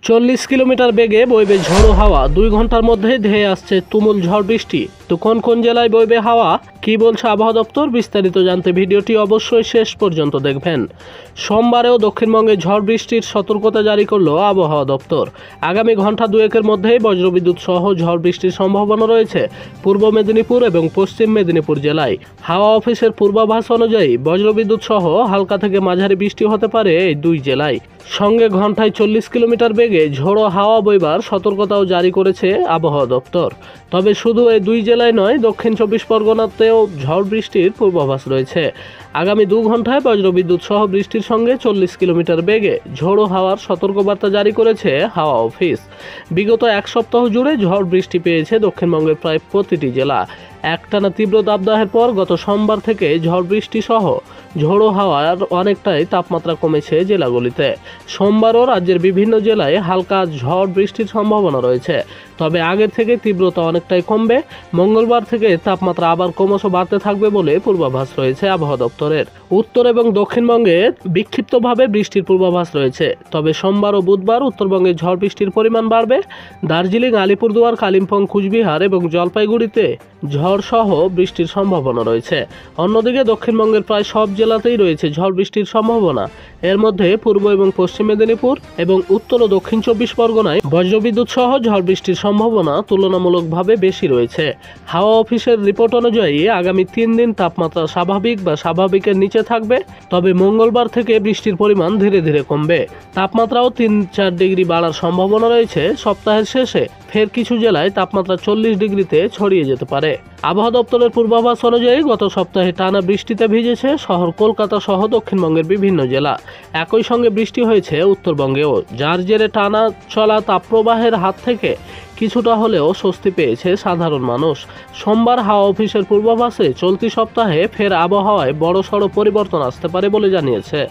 40 kilometre বেগে বইবে ঝোড়ো হাওয়া, 2 ঘন্টার মধ্যে ধেয়ে আসছে তুমুল ঝড় বৃষ্টি। তো কোন কোন জেলায় বইবে হাওয়া, কি বলছে আবহাওয়া দপ্তর, বিস্তারিত জানতে ভিডিওটি অবশ্যই শেষ পর্যন্ত দেখবেন। সোমবারেও দক্ষিণবঙ্গে ঝড় বৃষ্টির সতর্কতা জারি করল আবহাওয়া দপ্তর। আগামী ঘন্টা দুয়েকের মধ্যেই বজ্রবিদ্যুৎ সহ ঝড় বৃষ্টির সম্ভাবনা রয়েছে পূর্ব মেদিনীপুর এবং পশ্চিম মেদিনীপুর জেলায়। হাওয়া অফিসের পূর্বাভাস অনুযায়ী বজ্রবিদ্যুৎ সহ হালকা থেকে মাঝারি বৃষ্টি হতে পারে এই দুই জেলায়। সঙ্গে ঘন্টায় 40 কিলোমিটার বেগে ঝোড়ো হাওয়া বইবার সতর্কতাও জারি করেছে আবহাওয়া দপ্তর। তবে শুধু এই দুই জেলায় নয়, দক্ষিণ 24 পরগনাতেও ঝড় বৃষ্টির পূর্বাভাস রয়েছে। আগামী 2 ঘন্টায় বজ্রবিদ্যুৎ সহ বৃষ্টির সঙ্গে 40 কিলোমিটার বেগে ঝোড়ো হাওয়ার সতর্কবার্তা জারি করেছে হাওয়া অফিস। বিগত এক সপ্তাহ জুড়ে ঝড় বৃষ্টি পেয়েছে দক্ষিণবঙ্গের প্রায় প্রতিটি জেলা। একটানা তীব্র দাবদাহের পর গত সোমবার থেকে ঝড় বৃষ্টি সহ ঝোড়ো হাওয়ার অনেকটাই তাপমাত্রা কমেছে জেলাগুলিতে। সোমবারও রাজ্যের বিভিন্ন জেলায় হালকা ঝড় বৃষ্টির সম্ভাবনা রয়েছে, তবে আগের থেকে তীব্রতা অনেকটাই কমবে। মঙ্গলবার থেকে তাপমাত্রা আবার ক্রমশ বাড়তে থাকবে বলে পূর্বাভাস রয়েছে আবহাওয়া দপ্তরের। উত্তর এবং দক্ষিণবঙ্গে বিক্ষিপ্তভাবে বৃষ্টির পূর্বাভাস রয়েছে, তবে সোমবার ও বুধবার উত্তরবঙ্গে ঝড় বৃষ্টির পরিমাণ বাড়বে। দার্জিলিং, আলিপুরদুয়ার, কালিম্পং, কুচবিহার এবং জলপাইগুড়িতে ঝড় সহ বৃষ্টির সম্ভাবনা রয়েছে। অন্যদিকে দক্ষিণবঙ্গের প্রায় সব জেলাতেই রয়েছে ঝড় বৃষ্টির সম্ভাবনা। এর মধ্যে পূর্ব এবং পশ্চিম মেদিনীপুর এবং উত্তর ও দক্ষিণ 24 পরগনায় বজ্রবিদ্যুৎ সহ ঝড় বৃষ্টির সম্ভাবনা তুলনামূলকভাবে বেশি রয়েছে। হাওয়া অফিসের রিপোর্ট অনুযায়ী আগামী 3 দিন তাপমাত্রা স্বাভাবিক বা স্বাভাবিকের নিচে থাকবে, তবে মঙ্গলবার থেকে বৃষ্টির পরিমাণ ধীরে ধীরে কমবে। তাপমাত্রাও 3-4 ডিগ্রি বাড়ার সম্ভাবনা রয়েছে। সপ্তাহের শেষে ফের কিছু জেলায় তাপমাত্রা 40 ডিগ্রিতে ছড়িয়ে যেতে পারে। আবহাওয়া দপ্তরের পূর্বাভাস অনুযায়ী গত সপ্তাহে টানা বৃষ্টিতে ভিজেছে শহর কলকাতা সহ দক্ষিণবঙ্গের বিভিন্ন জেলা। একই সঙ্গে বৃষ্টি হয়েছে উত্তরবঙ্গেও, যার জেরে টানা চলা তাপপ্রবাহের হাত থেকে কিছুটা হলেও স্বস্তি পেয়েছে সাধারণ মানুষ। সোমবার হাওয়া অফিসের পূর্বাভাসে চলতি সপ্তাহে ফের আবহাওয়ায় বড়সড় পরিবর্তন আসতে পারে বলে জানিয়েছে।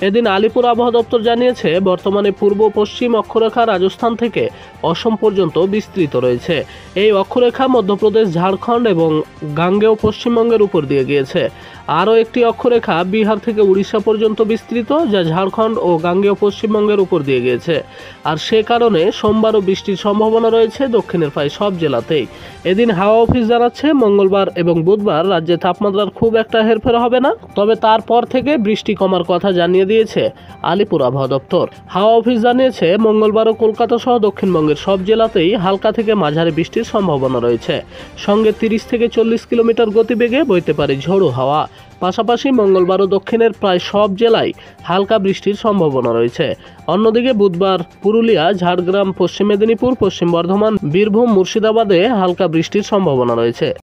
এদিন আলিপুর আবহাওয়া দপ্তর জানিয়েছে, বর্তমানে পূর্ব পশ্চিম অক্ষরেখা রাজস্থান থেকে অসম পর্যন্ত বিস্তৃত রয়েছে। এই অক্ষরেখা মধ্যপ্রদেশ, ঝাড়খণ্ড এবং গাঙ্গেয় পশ্চিমবঙ্গের উপর দিয়ে গিয়েছে। আরও একটি অক্ষরেখা বিহার থেকে উড়িষ্যা পর্যন্ত বিস্তৃত, যা ঝাড়খণ্ড ও গাঙ্গেয় পশ্চিমবঙ্গের উপর দিয়ে গিয়েছে। আর সে কারণে সোমবারও বৃষ্টির সম্ভাবনা রয়েছে দক্ষিণের প্রায় সব জেলাতেই। এদিন হাওয়া অফিস জানাচ্ছে, মঙ্গলবার এবং বুধবার রাজ্যে তাপমাত্রার খুব একটা হেরফের হবে না, তবে তারপর থেকে বৃষ্টি কমার কথা জানিয়ে দিয়েছে আলিপুর আবহাওয়া দপ্তর। হাওয়া অফিস জানিয়েছে, মঙ্গলবারও কলকাতা সহ দক্ষিণবঙ্গের সব জেলাতেই হালকা থেকে মাঝারি বৃষ্টির সম্ভাবনা রয়েছে। সঙ্গে 30 থেকে 40 কিলোমিটার গতিবেগে বইতে পারে ঝোড়ো হাওয়া। পাশাপাশি মঙ্গলবারও দক্ষিণের প্রায় সব জেলায় হালকা বৃষ্টির সম্ভাবনা রয়েছে। অন্যদিকে বুধবার পুরুলিয়া, ঝাড়গ্রাম, পশ্চিম মেদিনীপুর, পশ্চিম বর্ধমান, বীরভূম, মুর্শিদাবাদে হালকা বৃষ্টির সম্ভাবনা রয়েছে।